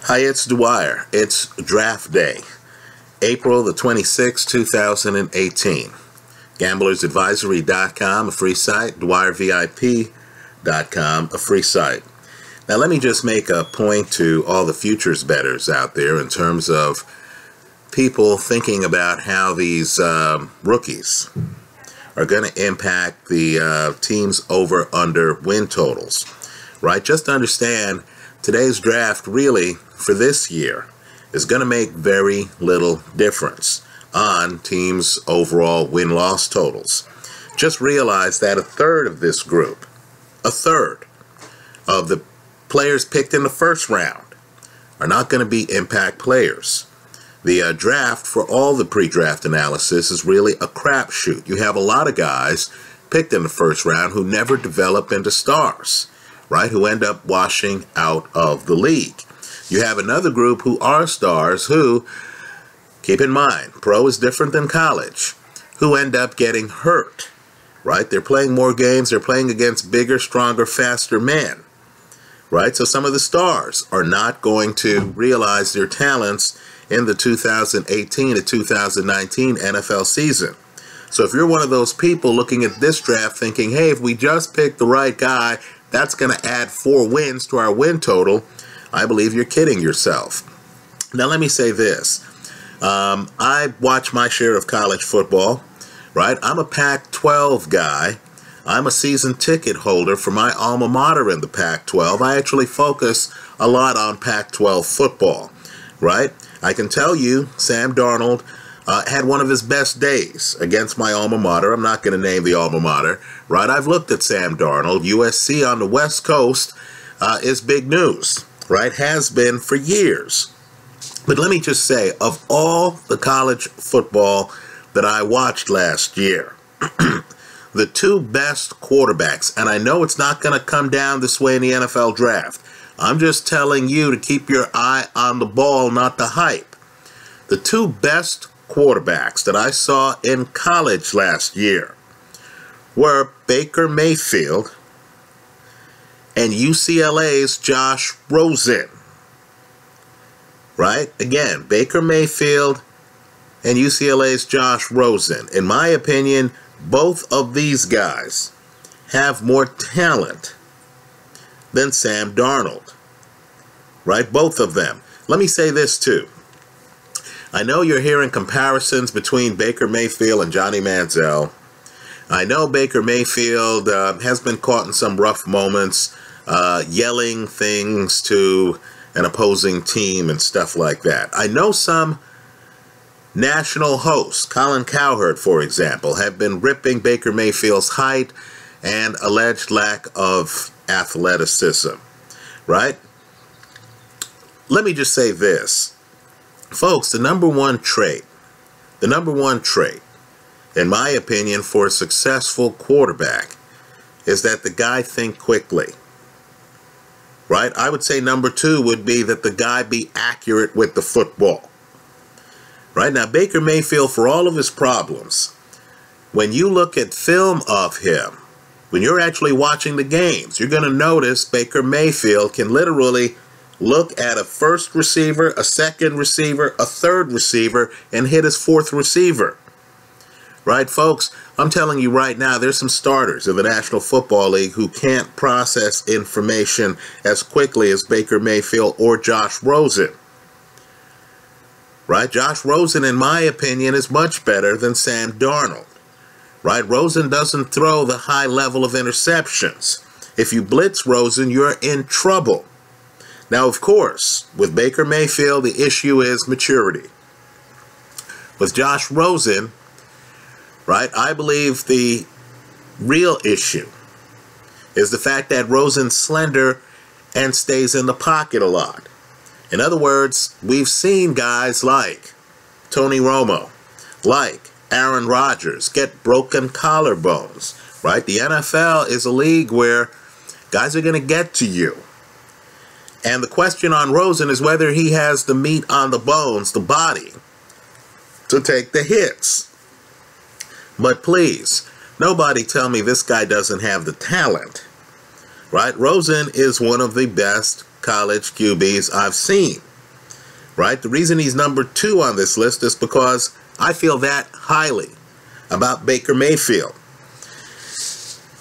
Hi, it's Dwyer. It's draft day, April the 26th, 2018. GamblersAdvisory.com, a free site. dwyervip.com, a free site. Now, let me just make a point to all the futures bettors out there in terms of people thinking about how these rookies are going to impact the team's over-under win totals, right? Just understand, today's draft really, for this year, is going to make very little difference on teams' overall win-loss totals. Just realize that a third of this group, a third of the players picked in the first round, are not going to be impact players. The draft, for all the pre-draft analysis, is really a crapshoot. You have a lot of guys picked in the first round who never develop into stars, right? Who end up washing out of the league. You have another group who are stars who, keep in mind, pro is different than college, who end up getting hurt, right? They're playing more games. They're playing against bigger, stronger, faster men, right? So some of the stars are not going to realize their talents in the 2018 to 2019 NFL season. So if you're one of those people looking at this draft thinking, hey, if we just pick the right guy, that's going to add 4 wins to our win total, I believe you're kidding yourself. Now, let me say this. I watch my share of college football, right? I'm a Pac-12 guy. I'm a season ticket holder for my alma mater in the Pac-12. I actually focus a lot on Pac-12 football, right? I can tell you Sam Darnold had one of his best days against my alma mater. I'm not going to name the alma mater, right? I've looked at Sam Darnold. USC on the West Coast is big news, right? Has been for years. But let me just say, of all the college football that I watched last year, the 2 best quarterbacks, and I know it's not going to come down this way in the NFL draft. I'm just telling you to keep your eye on the ball, not the hype. The 2 best quarterbacks that I saw in college last year were Baker Mayfield and UCLA's Josh Rosen, right? Again, Baker Mayfield and UCLA's Josh Rosen. In my opinion, both of these guys have more talent than Sam Darnold, right? Both of them. Let me say this too. I know you're hearing comparisons between Baker Mayfield and Johnny Manziel. I know Baker Mayfield has been caught in some rough moments, yelling things to an opposing team and stuff like that. I know some national hosts, Colin Cowherd, for example, have been ripping Baker Mayfield's height and alleged lack of athleticism, right? Let me just say this. Folks, the number one trait, in my opinion, for a successful quarterback is that the guy think quickly, right? I would say number 2 would be that the guy be accurate with the football, right? Now, Baker Mayfield, for all of his problems, when you look at film of him, when you're actually watching the games, you're going to notice Baker Mayfield can literally look at a first receiver, a second receiver, a third receiver, and hit his 4th receiver. Right, folks? I'm telling you right now, there's some starters in the National Football League who can't process information as quickly as Baker Mayfield or Josh Rosen. Right? Josh Rosen, in my opinion, is much better than Sam Darnold. Right? Rosen doesn't throw the high level of interceptions. If you blitz Rosen, you're in trouble. Now, of course, with Baker Mayfield, the issue is maturity. With Josh Rosen, right, I believe the real issue is the fact that Rosen's slender and stays in the pocket a lot. In other words, we've seen guys like Tony Romo, like Aaron Rodgers get broken collarbones, right? The NFL is a league where guys are going to get to you. And the question on Rosen is whether he has the meat on the bones, the body, to take the hits. But please, nobody tell me this guy doesn't have the talent, right? Rosen is one of the best college QBs I've seen. right? The reason he's number 2 on this list is because I feel that highly about Baker Mayfield.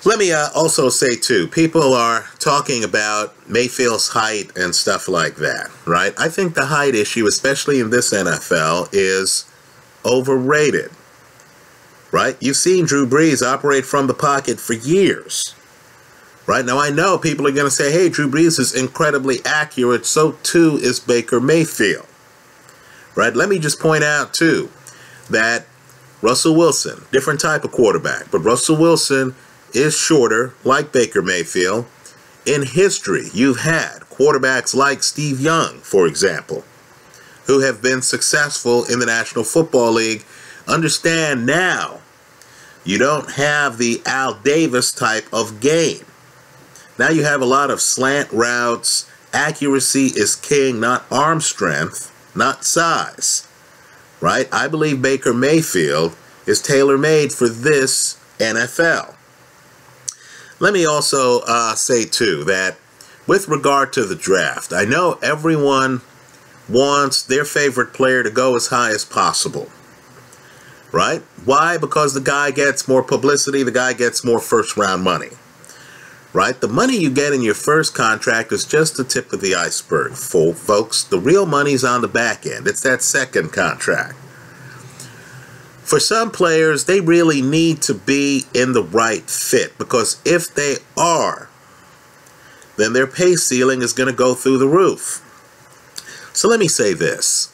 Let me also say, too, people are talking about Mayfield's height and stuff like that, right? I think the height issue, especially in this NFL, is overrated, right? You've seen Drew Brees operate from the pocket for years, right? Now, I know people are going to say, hey, Drew Brees is incredibly accurate, so too is Baker Mayfield, right? Let me just point out, too, that Russell Wilson, different type of quarterback, but Russell Wilson is shorter, like Baker Mayfield. In history, you've had quarterbacks like Steve Young, for example, who have been successful in the National Football League. Understand now, you don't have the Al Davis type of game. Now you have a lot of slant routes. Accuracy is king, not arm strength, not size, right? I believe Baker Mayfield is tailor-made for this NFL. Let me also say, too, that with regard to the draft, I know everyone wants their favorite player to go as high as possible, right? Why? Because the guy gets more publicity, the guy gets more first-round money, right? The money you get in your first contract is just the tip of the iceberg, folks. The real money's on the back end. It's that second contract. For some players, they really need to be in the right fit, because if they are, then their pay ceiling is going to go through the roof. So let me say this.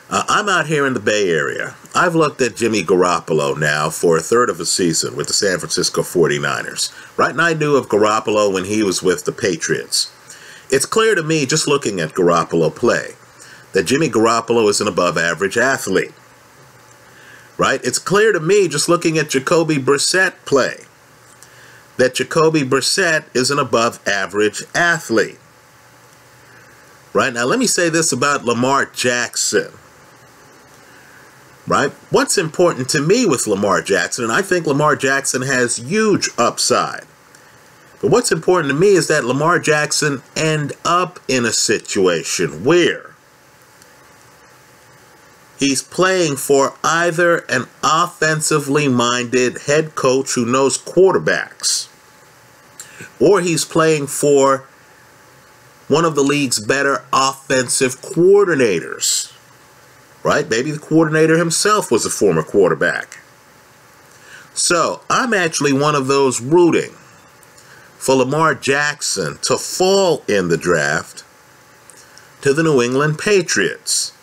I'm out here in the Bay Area. I've looked at Jimmy Garoppolo now for a third of a season with the San Francisco 49ers. Right, and I knew of Garoppolo when he was with the Patriots. It's clear to me, just looking at Garoppolo play, that Jimmy Garoppolo is an above-average athlete. Right? It's clear to me, just looking at Jacoby Brissett play, that Jacoby Brissett is an above-average athlete. Right? Now, let me say this about Lamar Jackson. Right? What's important to me with Lamar Jackson, and I think Lamar Jackson has huge upside, but what's important to me is that Lamar Jackson end up in a situation where he's playing for either an offensively minded head coach who knows quarterbacks, or he's playing for one of the league's better offensive coordinators, right? Maybe the coordinator himself was a former quarterback. So I'm actually one of those rooting for Lamar Jackson to fall in the draft to the New England Patriots.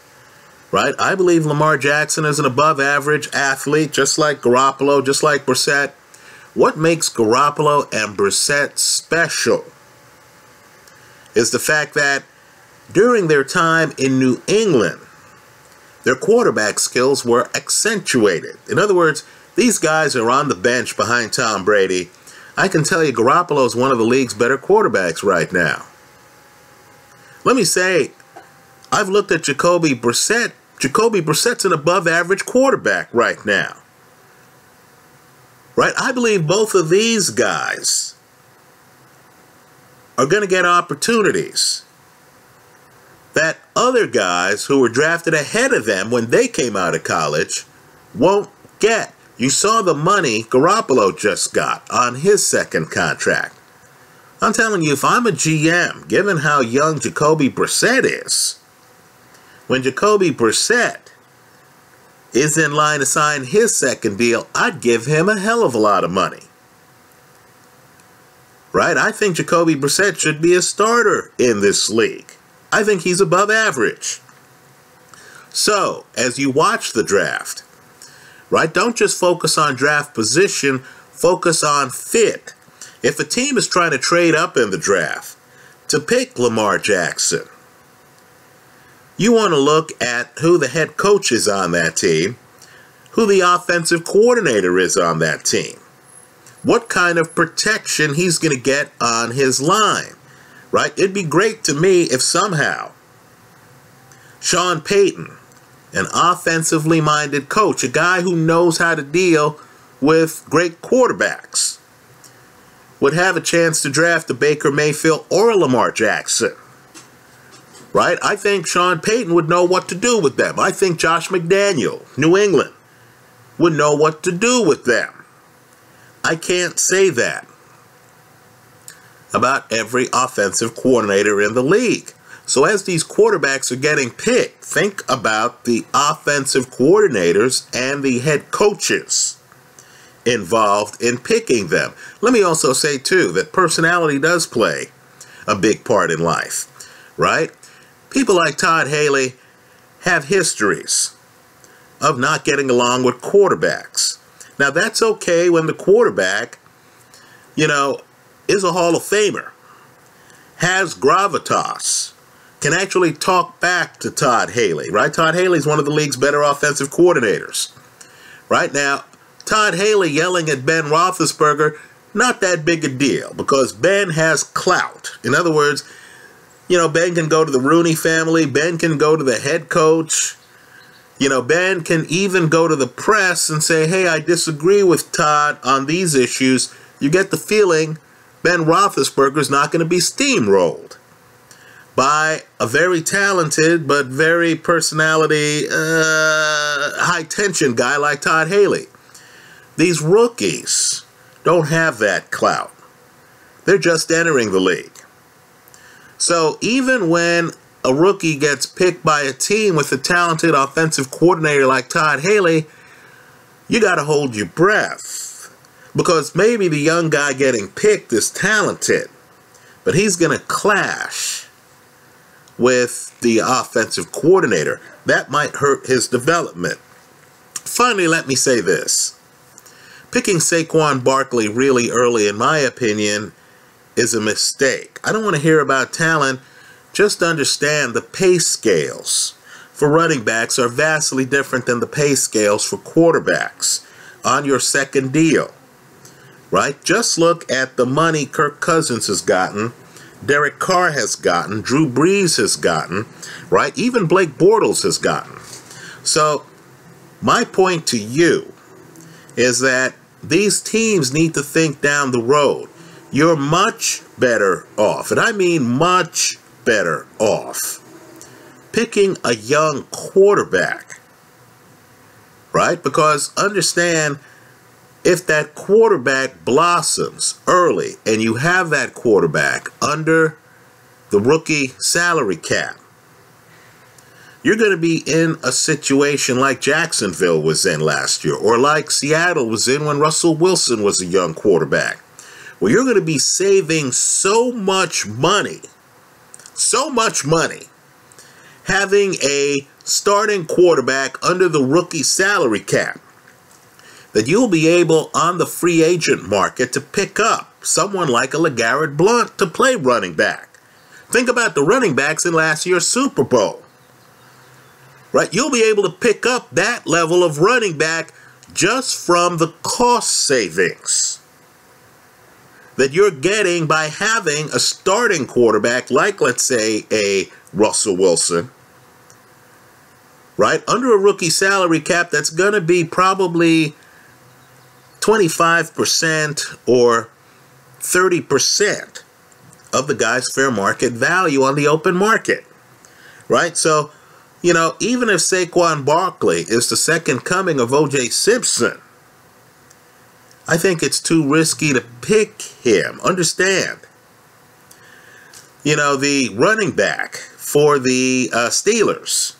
Right? I believe Lamar Jackson is an above-average athlete, just like Garoppolo, just like Brissett. What makes Garoppolo and Brissett special is the fact that during their time in New England, their quarterback skills were accentuated. In other words, these guys are on the bench behind Tom Brady. I can tell you Garoppolo is one of the league's better quarterbacks right now. Let me say, I've looked at Jacoby Brissett. Jacoby Brissett's an above-average quarterback right now. Right? I believe both of these guys are going to get opportunities that other guys who were drafted ahead of them when they came out of college won't get. You saw the money Garoppolo just got on his second contract. I'm telling you, if I'm a GM, given how young Jacoby Brissett is, when Jacoby Brissett is in line to sign his second deal, I'd give him a hell of a lot of money. Right? I think Jacoby Brissett should be a starter in this league. I think he's above average. So, as you watch the draft, right, don't just focus on draft position, focus on fit. If a team is trying to trade up in the draft to pick Lamar Jackson, you want to look at who the head coach is on that team, who the offensive coordinator is on that team, what kind of protection he's going to get on his line, right? It'd be great to me if somehow Sean Payton, an offensively minded coach, a guy who knows how to deal with great quarterbacks, would have a chance to draft a Baker Mayfield or a Lamar Jackson. right? I think Sean Payton would know what to do with them. I think Josh McDaniel, New England, would know what to do with them. I can't say that about every offensive coordinator in the league. So as these quarterbacks are getting picked, think about the offensive coordinators and the head coaches involved in picking them. Let me also say, too, that personality does play a big part in life, right? People like Todd Haley have histories of not getting along with quarterbacks. Now, that's okay when the quarterback, is a Hall of Famer, has gravitas, can actually talk back to Todd Haley, right? Todd Haley is one of the league's better offensive coordinators. Right now, Todd Haley yelling at Ben Roethlisberger, not that big a deal, because Ben has clout. In other words, Ben can go to the Rooney family, Ben can go to the head coach, Ben can even go to the press and say, hey, I disagree with Todd on these issues. You get the feeling Ben Roethlisberger is not going to be steamrolled by a very talented but very personality, high-tension guy like Todd Haley. These rookies don't have that clout. They're just entering the league. So even when a rookie gets picked by a team with a talented offensive coordinator like Todd Haley, you got to hold your breath. Because maybe the young guy getting picked is talented, but he's going to clash with the offensive coordinator. That might hurt his development. Finally, let me say this. Picking Saquon Barkley really early, in my opinion, is a mistake. I don't want to hear about talent. Just understand the pay scales for running backs are vastly different than the pay scales for quarterbacks on your second deal. Right? Just look at the money Kirk Cousins has gotten, Derek Carr has gotten, Drew Brees has gotten, right? Even Blake Bortles has gotten. So my point to you is that these teams need to think down the road. You're much better off, and I mean much better off, picking a young quarterback, right? Because understand, if that quarterback blossoms early and you have that quarterback under the rookie salary cap, you're going to be in a situation like Jacksonville was in last year, or like Seattle was in when Russell Wilson was a young quarterback, where you're going to be saving so much money, having a starting quarterback under the rookie salary cap, that you'll be able on the free agent market to pick up someone like a LeGarrette Blount to play running back. Think about the running backs in last year's Super Bowl. Right? You'll be able to pick up that level of running back just from the cost savings that you're getting by having a starting quarterback like, let's say, a Russell Wilson, right? Under a rookie salary cap that's going to be probably 25% or 30% of the guy's fair market value on the open market, right? So, even if Saquon Barkley is the second coming of O.J. Simpson, I think it's too risky to pick him. Understand, the running back for the Steelers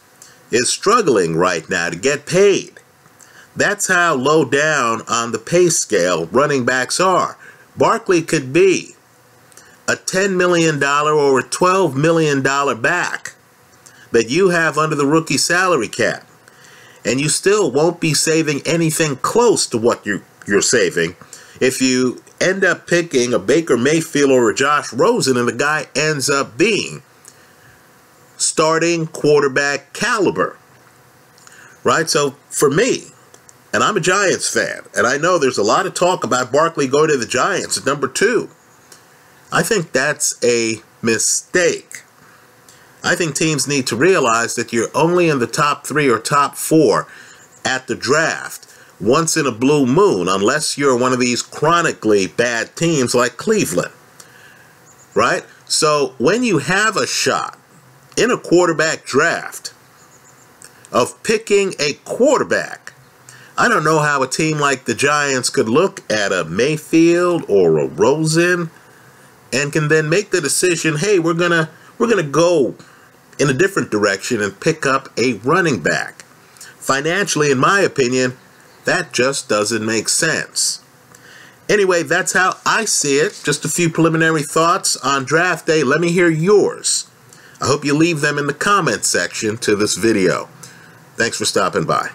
is struggling right now to get paid. That's how low down on the pay scale running backs are. Barkley could be a $10 million or a $12 million back that you have under the rookie salary cap, and you still won't be saving anything close to what you're saving if you end up picking a Baker Mayfield or a Josh Rosen and the guy ends up being starting quarterback caliber, right? So for me, and I'm a Giants fan, and I know there's a lot of talk about Barkley going to the Giants at number 2. I think that's a mistake. I think teams need to realize that you're only in the top 3 or top 4 at the draft once in a blue moon, unless you're one of these chronically bad teams like Cleveland, right? So when you have a shot in a quarterback draft, of picking a quarterback. I don't know how a team like the Giants could look at a Mayfield or a Rosen and can then make the decision, hey, we're gonna go in a different direction and pick up a running back. Financially, in my opinion, that just doesn't make sense. Anyway, that's how I see it. Just a few preliminary thoughts on draft day. Let me hear yours. I hope you leave them in the comments section to this video. Thanks for stopping by.